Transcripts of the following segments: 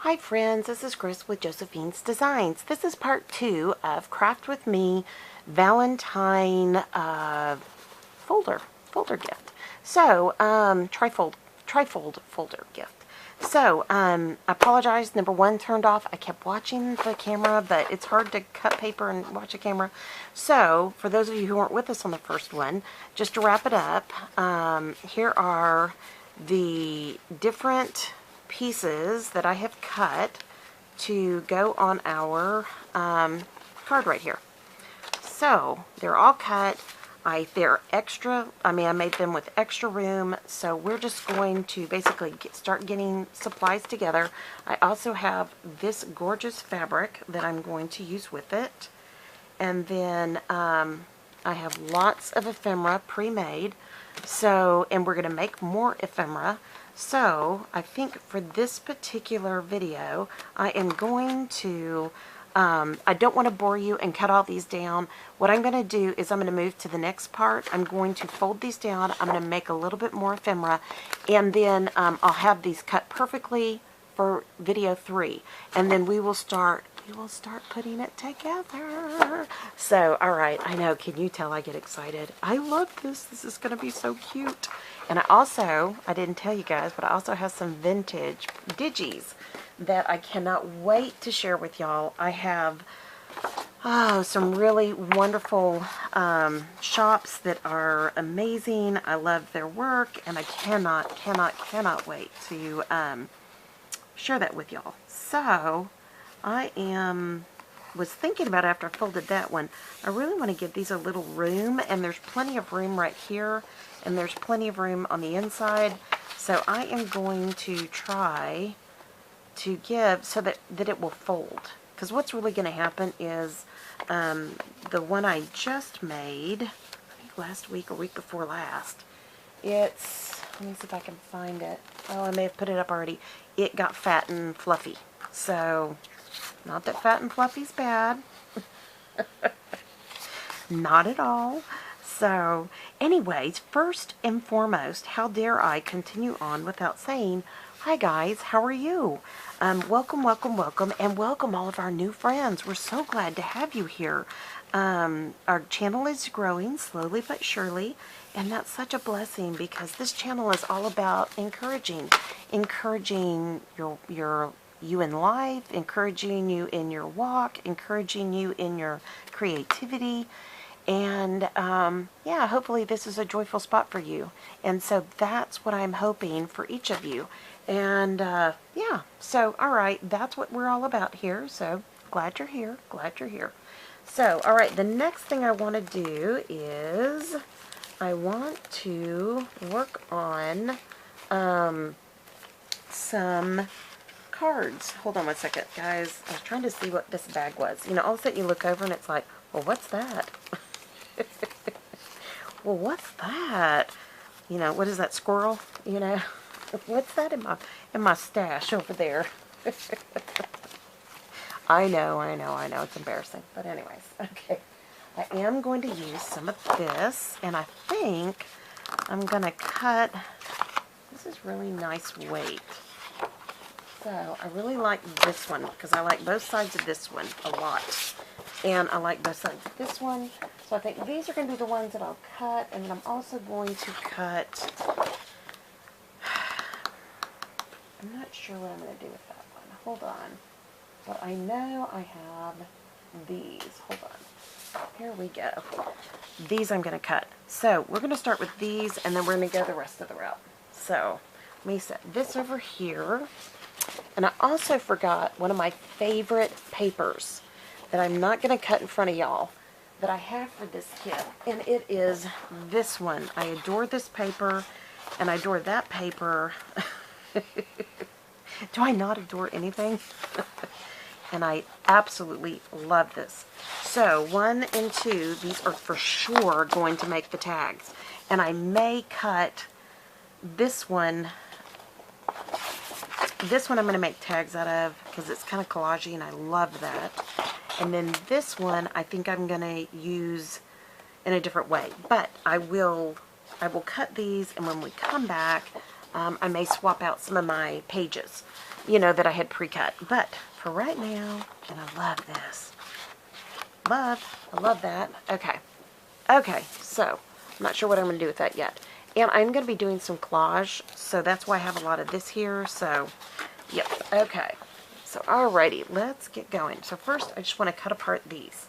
Hi friends, this is Chris with Josephine's Designs. This is part 2 of Craft With Me Valentine folder gift. So, trifold folder gift. So, I apologize, number 1 turned off. I kept watching the camera, but it's hard to cut paper and watch a camera. So, for those of you who weren't with us on the first one, just to wrap it up, here are the different pieces that I have cut to go on our card right here. So they're all cut. They're extra. I made them with extra room. So we're just going to basically start getting supplies together. I also have this gorgeous fabric that I'm going to use with it. And then I have lots of ephemera pre-made. So, and we're going to make more ephemera. So, I think for this particular video, I am going to, I don't want to bore you and cut all these down. What I'm going to do is I'm going to move to the next part. I'm going to fold these down. I'm going to make a little bit more ephemera. And then I'll have these cut perfectly for video 3. And then we will start putting it together. So, alright, I know, can you tell I get excited? I love this. This is going to be so cute. And I didn't tell you guys, but I also have some vintage digis that I cannot wait to share with y'all. I have some really wonderful shops that are amazing. I love their work, and I cannot wait to share that with y'all. So, I was thinking about after I folded that one, I really want to give these a little room, and there's plenty of room right here, and there's plenty of room on the inside. So I am going to try to give so that it will fold. Because what's really going to happen is the one I just made, I think last week or week before last, let me see if I can find it. Oh, I may have put it up already. It got fat and fluffy. So, not that fat and fluffy's bad. Not at all. So, anyways, first and foremost, how dare I continue on without saying, hi guys, how are you? Welcome, and welcome all of our new friends. We're so glad to have you here. Our channel is growing slowly but surely, and that's such a blessing because this channel is all about encouraging you in life, encouraging you in your walk, encouraging you in your creativity, and yeah, hopefully this is a joyful spot for you. And so that's what I'm hoping for each of you. And yeah, so alright, that's what we're all about here. So glad you're here, So alright, the next thing I want to do is I want to work on some cards. Hold on one second, guys. I was trying to see what this bag was. You know, all of a sudden you look over and it's like, well, what's that? Well, what's that? You know, what is that, squirrel? You know, what's that in my stash over there? I know, it's embarrassing. But anyways, okay. I am going to use some of this, and I think I'm going to cut, this is really nice weight. So, I really like this one, because I like both sides of this one a lot. And I like both sides of this one. So I think these are going to be the ones that I'll cut. And then I'm also going to cut, I'm not sure what I'm going to do with that one. Hold on. But I know I have these. Hold on. Here we go. These I'm going to cut. So we're going to start with these, and then we're going to go the rest of the route. So let me set this over here. And I also forgot one of my favorite papers that I'm not going to cut in front of y'all that I have for this kit. And it is this one. I adore this paper, and I adore that paper. Do I not adore anything? And I absolutely love this. So 1 and 2, these are for sure going to make the tags. And I may cut this one. This one I'm going to make tags out of because it's kind of collagey and I love that. And then this one I think I'm going to use in a different way. But I will cut these, and when we come back, I may swap out some of my pages. you know, that I had pre-cut. But for right now, and I love this. I love that. Okay. Okay, so I'm not sure what I'm going to do with that yet. And I'm going to be doing some collage, so that's why I have a lot of this here. So, yep. Okay. So, alrighty, let's get going. So first, I just want to cut apart these.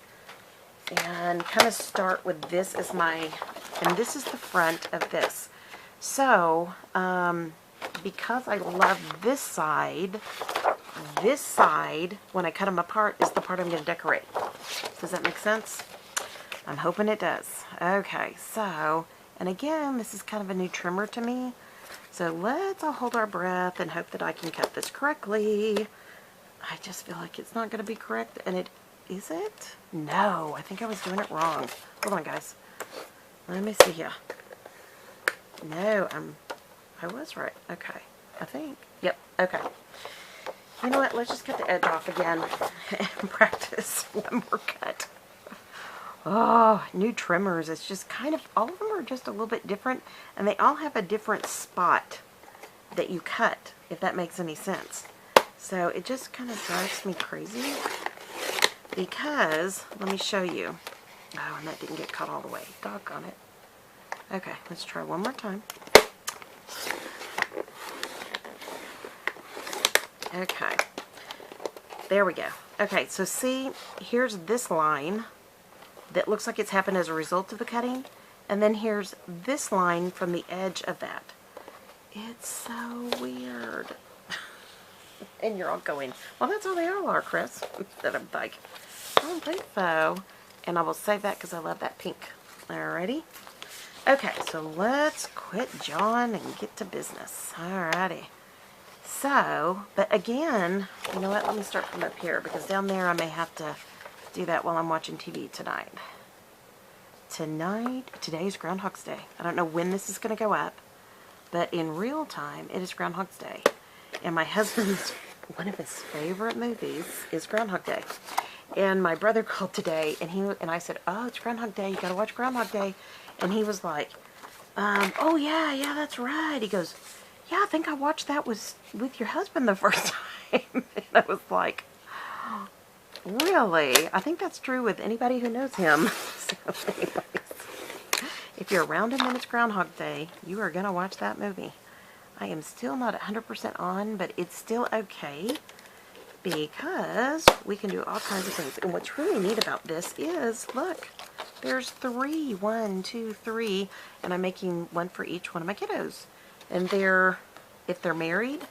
And kind of start with this as my, and this is the front of this. So, because I love this side, when I cut them apart, is the part I'm going to decorate. Does that make sense? I'm hoping it does. Okay, so, and again, this is kind of a new trimmer to me. So let's all hold our breath and hope that I can cut this correctly. I just feel like it's not going to be correct, and it, is it? No, I think I was doing it wrong. Hold on, guys. Let me see here. No, I was right. Okay, I think. Yep, okay. You know what, let's just cut the edge off again and practice one more cut. Oh, new trimmers. It's just kind of, all of them are just a little bit different, and they all have a different spot that you cut, if that makes any sense. So it just kind of drives me crazy because, let me show you. Oh, and that didn't get cut all the way. Doggone it. Okay, let's try one more time. Okay, there we go. Okay, so see, here's this line that looks like it's happened as a result of the cutting, and then here's this line from the edge of that. It's so weird. And you're all going, well, that's how they all are, Chris. That I'm like, I don't think so. And I will save that because I love that pink. Alrighty. Okay, so let's quit jawing and get to business. Alrighty. So, but again, you know what? Let me start from up here because down there I may have to do that while I'm watching TV tonight. Today's Groundhog's Day. I don't know when this is going to go up, but in real time, it is Groundhog's Day. And my husband's, one of his favorite movies is Groundhog Day. And my brother called today, and I said, oh, it's Groundhog Day. You got to watch Groundhog Day. And he was like, oh, yeah, that's right. He goes, yeah, I think I watched that with your husband the first time. And I was like, really? I think that's true with anybody who knows him. So anyways, if you're around him when it's Groundhog Day, you are going to watch that movie. I am still not 100% on, but it's still okay because we can do all kinds of things. And what's really neat about this is, look, there's 3. 1, 2, 3, and I'm making one for each one of my kiddos. And if they're married,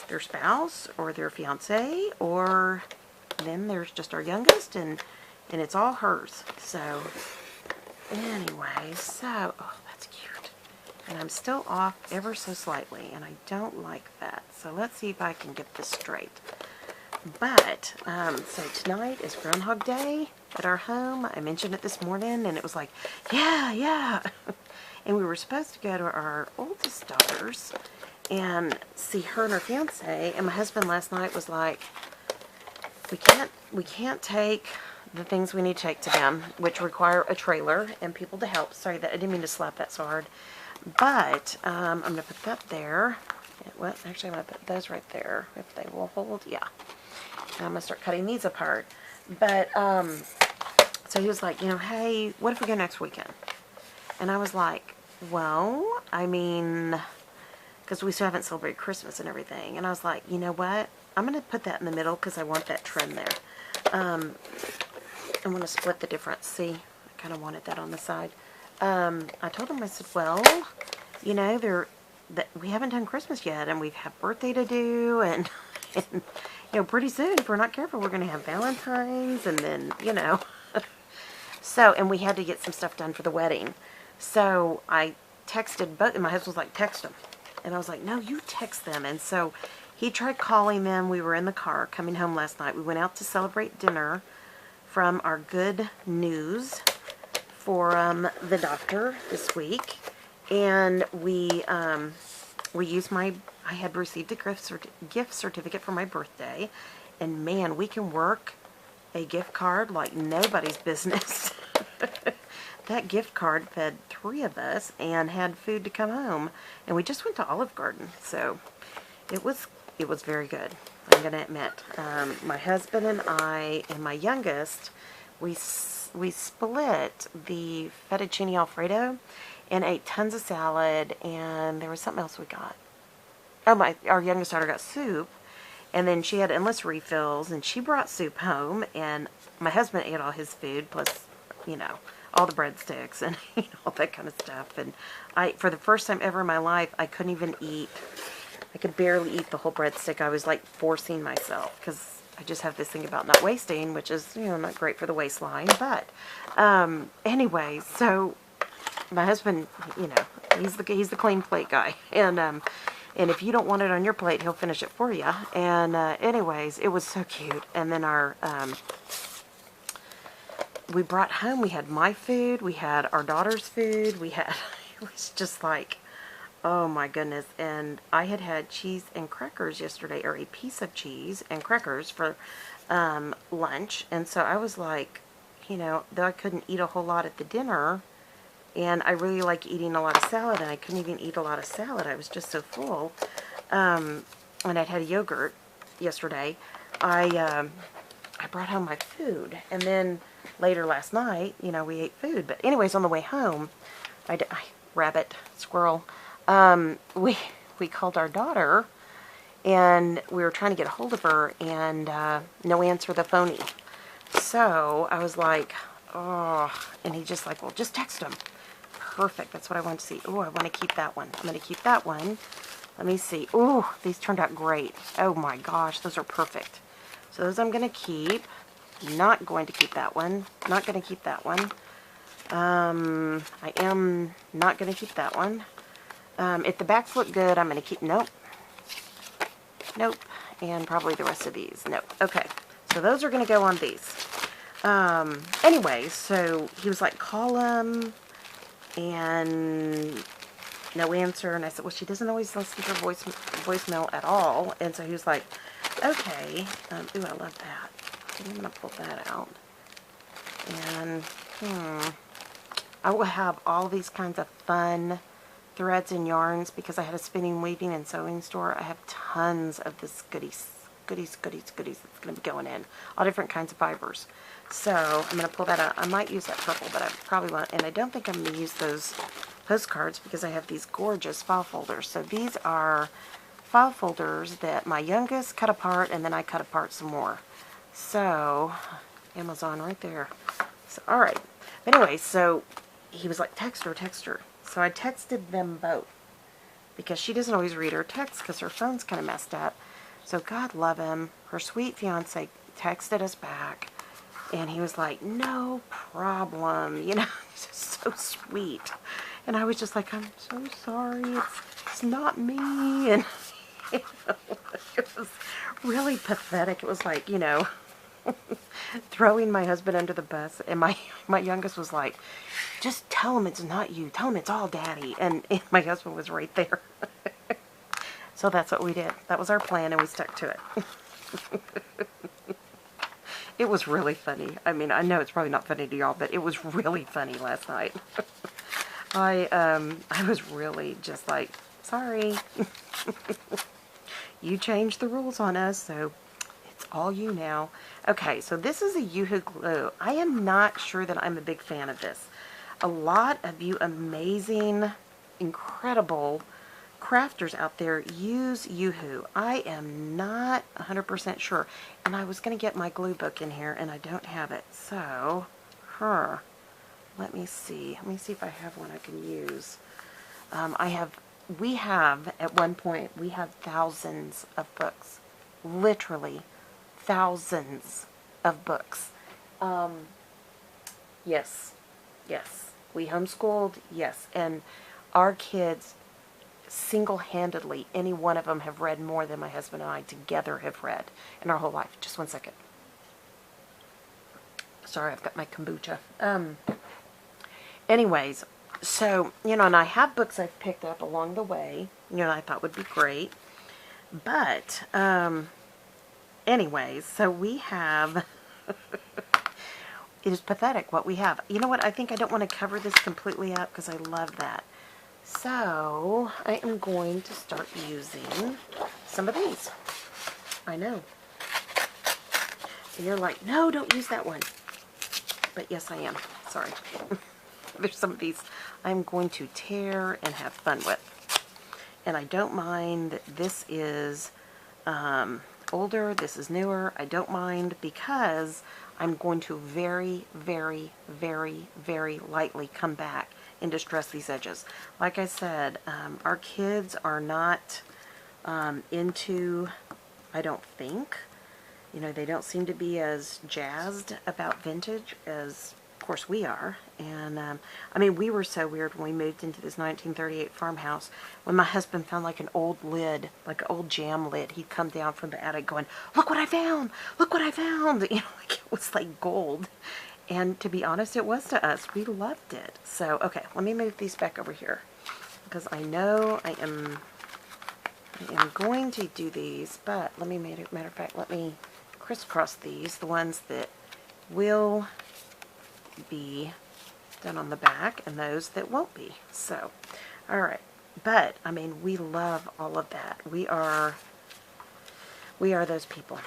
their spouse or their fiance, or then there's just our youngest, and it's all hers. So anyway, so, oh, that's cute. And I'm still off ever so slightly, and I don't like that. So let's see if I can get this straight. But, so tonight is Groundhog Day at our home. I mentioned it this morning, and it was like, yeah. And we were supposed to go to our oldest daughter's and see her and her fiance, and my husband last night was like, we can't take the things we need to take to them, which require a trailer and people to help. Sorry, that I didn't mean to slap that so hard. But I'm going to put that there. Well, actually, I'm going to put those right there if they will hold. Yeah. And I'm going to start cutting these apart. But, so he was like, you know, hey, what if we go next weekend? And I was like, well, I mean, because we still haven't celebrated Christmas and everything. And I was like, you know what? I'm going to put that in the middle because I want that trim there. I'm going to split the difference. See, I kind of wanted that on the side. I told him, I said, well, you know, we haven't done Christmas yet, and we have birthday to do, and you know, pretty soon, if we're not careful, we're going to have Valentine's, and then, you know. So, and we had to get some stuff done for the wedding. So I texted both, and my husband was like, text them. And I was like, no, you text them. And so he tried calling them. We were in the car coming home last night. We went out to celebrate dinner from our good news for the doctor this week. And we used I had received a gift certificate for my birthday. And man, we can work a gift card like nobody's business. That gift card fed 3 of us and had food to come home. And we just went to Olive Garden. So it was very good. I'm going to admit. My husband and I and my youngest, we split the fettuccine alfredo and ate tons of salad, and there was something else we got. Oh, our youngest daughter got soup, and then she had endless refills, and she brought soup home, and my husband ate all his food, plus, you know, all the breadsticks and all that kind of stuff. And for the first time ever in my life, I couldn't even eat. I could barely eat the whole breadstick. I was like forcing myself because I just have this thing about not wasting, which is, you know, not great for the waistline. But anyway, so my husband, you know, he's the clean plate guy, and if you don't want it on your plate, he'll finish it for you. And anyways, it was so cute. And then we brought home, we had my food, we had our daughter's food, it was just like, oh my goodness. And I had cheese and crackers yesterday, or a piece of cheese and crackers for lunch. And so I was like, you know, though I couldn't eat a whole lot at the dinner, and I really like eating a lot of salad, and I couldn't even eat a lot of salad. I was just so full. And I'd had a yogurt yesterday. I brought home my food, and then later last night, you know, we ate food. But anyways, on the way home, rabbit, squirrel, we called our daughter, and we were trying to get a hold of her, and no answer the phony. So I was like, oh, and he just like, well, just text him. Perfect. That's what I want to see. Oh, I want to keep that one. I'm going to keep that one. Let me see. Oh, these turned out great. Oh my gosh, those are perfect. So those I'm going to keep. Not going to keep that one. Not going to keep that one. I am not going to keep that one. If the backs look good, I'm going to keep. Nope. Nope. And probably the rest of these. Nope. Okay. So those are going to go on these. Anyway, so he was like, call him. And no answer. And I said, well, she doesn't always listen to voicemail at all. And so he was like, okay. Ooh, I love that. I'm going to pull that out. And, I will have all these kinds of fun threads and yarns because I had a spinning, weaving, and sewing store. I have tons of this goodies that's going to be going in. All different kinds of fibers. So I'm going to pull that out. I might use that purple, but I probably won't. And I don't think I'm going to use those postcards because I have these gorgeous file folders. So these are file folders that my youngest cut apart, and then I cut apart some more. So Amazon right there. So all right. But anyway, so he was like, text her. So I texted them both because she doesn't always read her texts because her phone's kind of messed up. So God love him. Her sweet fiance texted us back. And he was like, no problem, you know, he's just so sweet. And I was just like, I'm so sorry, it's not me. And you know, it was really pathetic. It was like, you know, throwing my husband under the bus. And my youngest was like, just tell him it's not you. Tell him it's all Daddy. And my husband was right there. So that's what we did. That was our plan, and we stuck to it. It was really funny. I mean, I know it's probably not funny to y'all, but it was really funny last night. I was really just like, sorry. You changed the rules on us, so it's all you now. Okay, so this is a Yoo-Hoo glue. I am not sure that I'm a big fan of this. A lot of you amazing, incredible crafters out there use Yoo-Hoo. I am not 100% sure. And I was going to get my glue book in here, and I don't have it. So, let me see. Let me see if I have one I can use. We have, at one point, we have thousands of books. Literally thousands of books. Yes. We homeschooled, yes. And our kids, single-handedly, any one of them have read more than my husband and I together have read in our whole life. Just one second. Sorry, I've got my kombucha. Anyways, so, you know, and I have books I've picked up along the way, you know, I thought would be great. But, anyways, so we have, it is pathetic what we have. You know what, I think I don't want to cover this completely up because I love that. So, I am going to start using some of these. I know. And you're like, no, don't use that one. But yes, I am. Sorry. There's some of these I'm going to tear and have fun with. And I don't mind that this is older, this is newer. I don't mind because I'm going to very, very, very, very lightly come back and distress these edges. Like I said, our kids are not into, I don't think, you know, they don't seem to be as jazzed about vintage as, of course, we are. And, I mean, we were so weird when we moved into this 1938 farmhouse. When my husband found like an old lid, like an old jam lid, he'd come down from the attic going, look what I found! Look what I found! You know, like it was like gold. And to be honest, it was to us. We loved it. So, okay, let me move these back over here. Because I know I am going to do these, but let me, matter of fact, let me crisscross these, the ones that will be done on the back and those that won't be. So, alright. But, I mean, we love all of that. We are those people.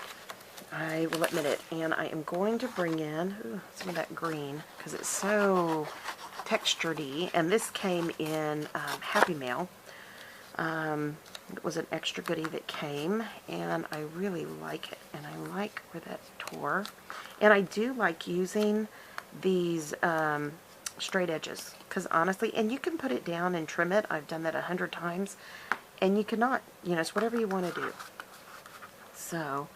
I will admit it. And I am going to bring in some of that green because it's so textured-y. And this came in Happy Mail. It was an extra goodie that came, and I really like it. And I like where that tore. And I do like using these straight edges because honestly, and you can put it down and trim it. I've done that 100 times, and you cannot, you know, it's whatever you want to do. So,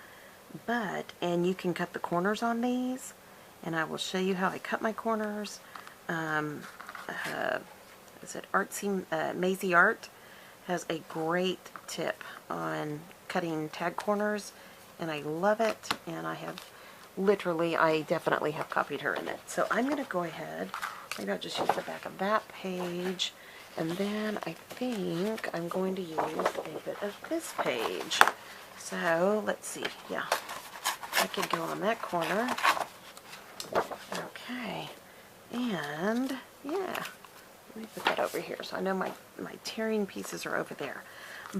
and you can cut the corners on these, and I will show you how I cut my corners. Is it Maisie Art has a great tip on cutting tag corners, and I love it, and I definitely have copied her in it. So I'm going to go ahead, maybe I'll just use the back of that page, and then I think I'm going to use a bit of this page. So let's see, yeah, I could go on that corner. Okay, and yeah. Let me put that over here. So I know my tearing pieces are over there.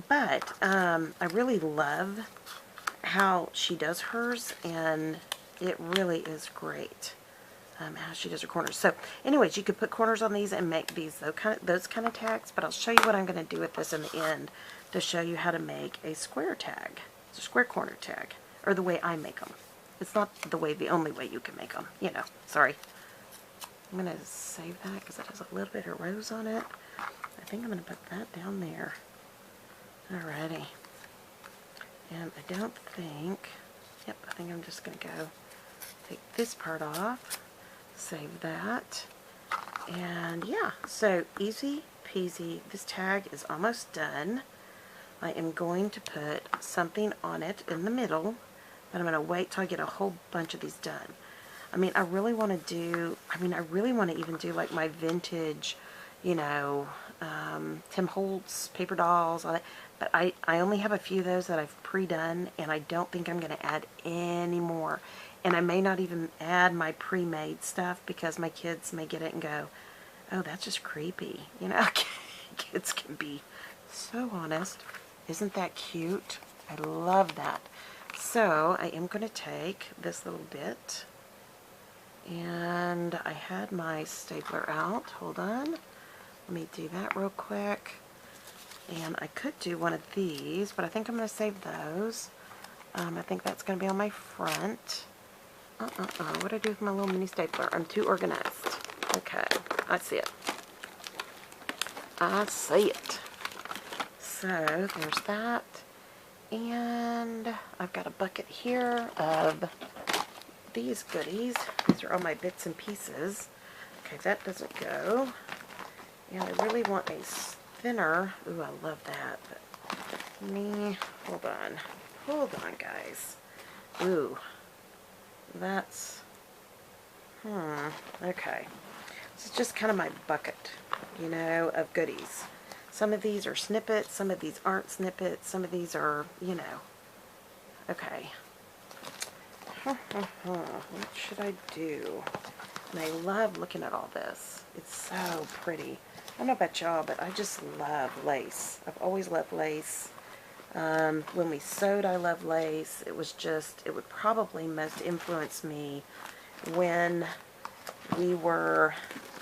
But I really love how she does hers, and it really is great how she does her corners. So anyways, you could put corners on these and make these those kind of tags, but I'll show you what I'm going to do with this in the end to show you how to make a square tag. It's a square corner tag, or the way I make them. It's not the only way you can make them, you know, sorry. I'm going to save that because it has a little bit of rose on it. I think I'm going to put that down there. Alrighty. And I don't think, yep, I think I'm just going to go take this part off, save that, and yeah, so easy peasy. This tag is almost done. I am going to put something on it in the middle, but I'm going to wait till I get a whole bunch of these done. I mean, I really want to even do like my vintage, you know, Tim Holtz paper dolls, all that. But I only have a few of those that I've pre-done, and I don't think I'm going to add any more. And I may not even add my pre-made stuff because my kids may get it and go, oh, that's just creepy. You know, kids can be so honest. Isn't that cute? I love that. So I am going to take this little bit. And I had my stapler out. Hold on. Let me do that real quick. And I could do one of these, but I think I'm going to save those. I think that's going to be on my front. What do I do with my little mini stapler? I'm too organized. Okay. I see it. I see it. So, there's that. And I've got a bucket here of these goodies. These are all my bits and pieces. Okay, that doesn't go. And I really want a thinner. Ooh, I love that. But hold on. Hold on, guys. Ooh. That's, okay. This is just kind of my bucket, you know, of goodies. Some of these are snippets, some of these aren't snippets, some of these are, you know. Okay. What should I do? And I love looking at all this. It's so pretty. I don't know about y'all, but I just love lace. I've always loved lace. When we sewed I Love Lace, it would probably most influence me when we were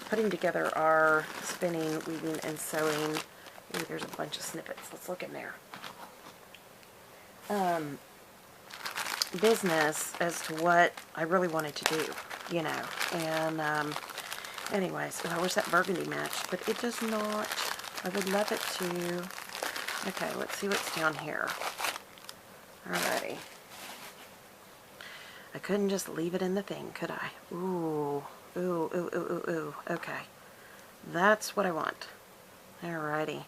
putting together our spinning, weaving, and sewing. Ooh, there's a bunch of snippets. Let's look in there. Business as to what I really wanted to do, you know. And anyways, I wish that burgundy matched, but it does not. I would love it to. Okay, let's see what's down here. Alrighty. I couldn't just leave it in the thing, could I? Ooh, ooh, ooh, ooh, ooh, ooh. Okay. That's what I want. Alrighty.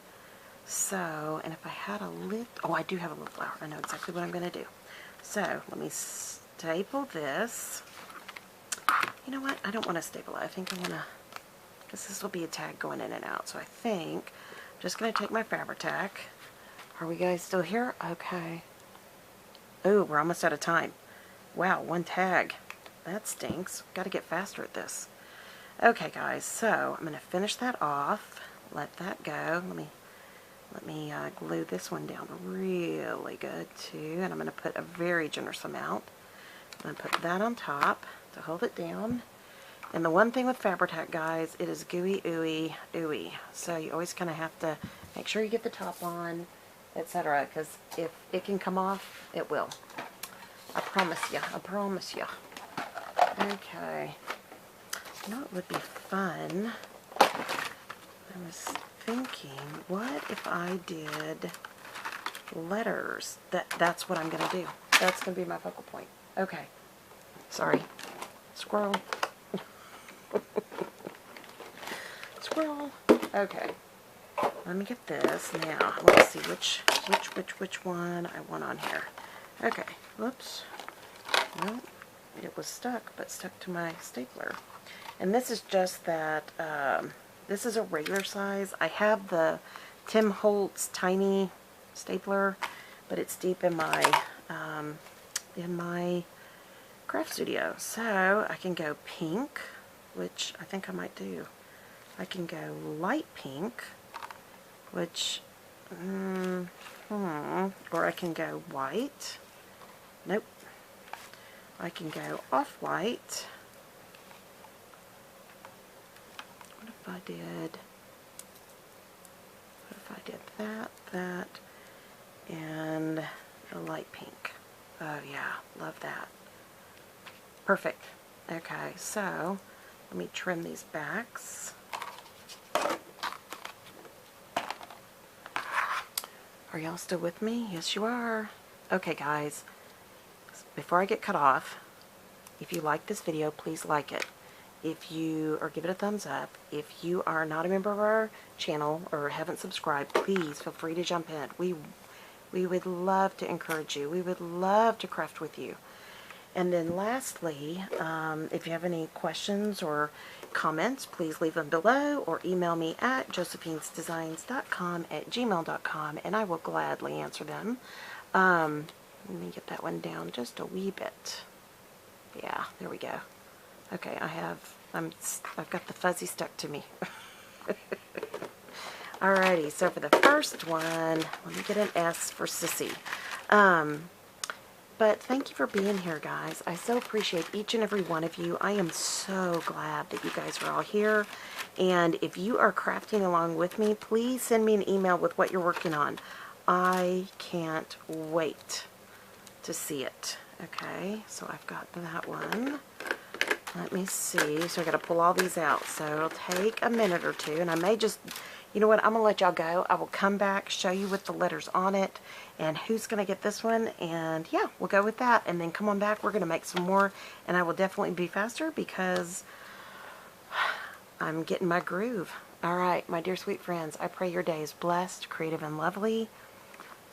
So, and if I had a lip, oh, I do have a lip flower. I know exactly what I'm going to do. So, let me staple this. You know what? I don't want to staple it. I think I want to, because this will be a tag going in and out. So I think I'm just going to take my Fabri-Tac. Are we guys still here? Okay. Ooh, we're almost out of time. Wow, one tag. That stinks. Got to get faster at this. Okay, guys, so I'm going to finish that off. Let that go. Let me glue this one down really good, too. And I'm going to put a very generous amount. I'm going to put that on top to hold it down. And the one thing with Fabri-Tac, guys, it is gooey, ooey, ooey. So you always kind of have to make sure you get the top on, etc. Because if it can come off, it will. I promise you. I promise you. Okay. You know, it would be fun. I was thinking, what if I did letters? That's what I'm going to do. That's going to be my focal point. Okay. Sorry. Squirrel. Squirrel. Okay. Let me get this. Now, let's see which one I want on here. Okay. Whoops. Well, it was stuck, but stuck to my stapler. And this is just that, this is a regular size. I have the Tim Holtz tiny stapler, but it's deep in my craft studio. So I can go pink, which I think I might do. I can go light pink, which, or I can go white. Nope. I can go off-white. What if I did that, and a light pink? Oh yeah, love that. Perfect. Okay, so let me trim these backs. Are y'all still with me? Yes, you are. Okay, guys. Before I get cut off, if you like this video, please like it. Or give it a thumbs up. If you are not a member of our channel or haven't subscribed, please feel free to jump in. We would love to encourage you. We would love to craft with you. And then lastly, if you have any questions or comments, please leave them below or email me at josephinesdesigns.com@gmail.com, and I will gladly answer them. Let me get that one down just a wee bit. Yeah, there we go. Okay, I've got the fuzzy stuck to me. Alrighty, so for the first one, let me get an S for Sissy. But thank you for being here, guys. I so appreciate each and every one of you. I am so glad that you guys are all here. And if you are crafting along with me, please send me an email with what you're working on. I can't wait to see it. Okay, so I've got that one. Let me see. So I got to pull all these out. So it'll take a minute or two, and I may just, you know what, I'm going to let y'all go. I will come back, show you with the letters on it, and who's going to get this one, and yeah, we'll go with that, and then come on back. We're going to make some more, and I will definitely be faster because I'm getting my groove. All right, my dear sweet friends, I pray your day is blessed, creative, and lovely.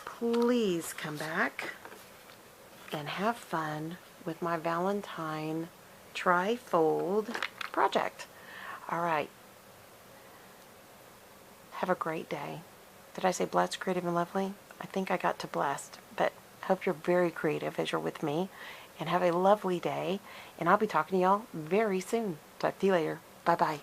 Please come back and have fun with my Valentine tri-fold project. All right. Have a great day. Did I say blessed, creative, and lovely? I think I got to blessed, but I hope you're very creative as you're with me, and have a lovely day, and I'll be talking to y'all very soon. Talk to you later. Bye-bye.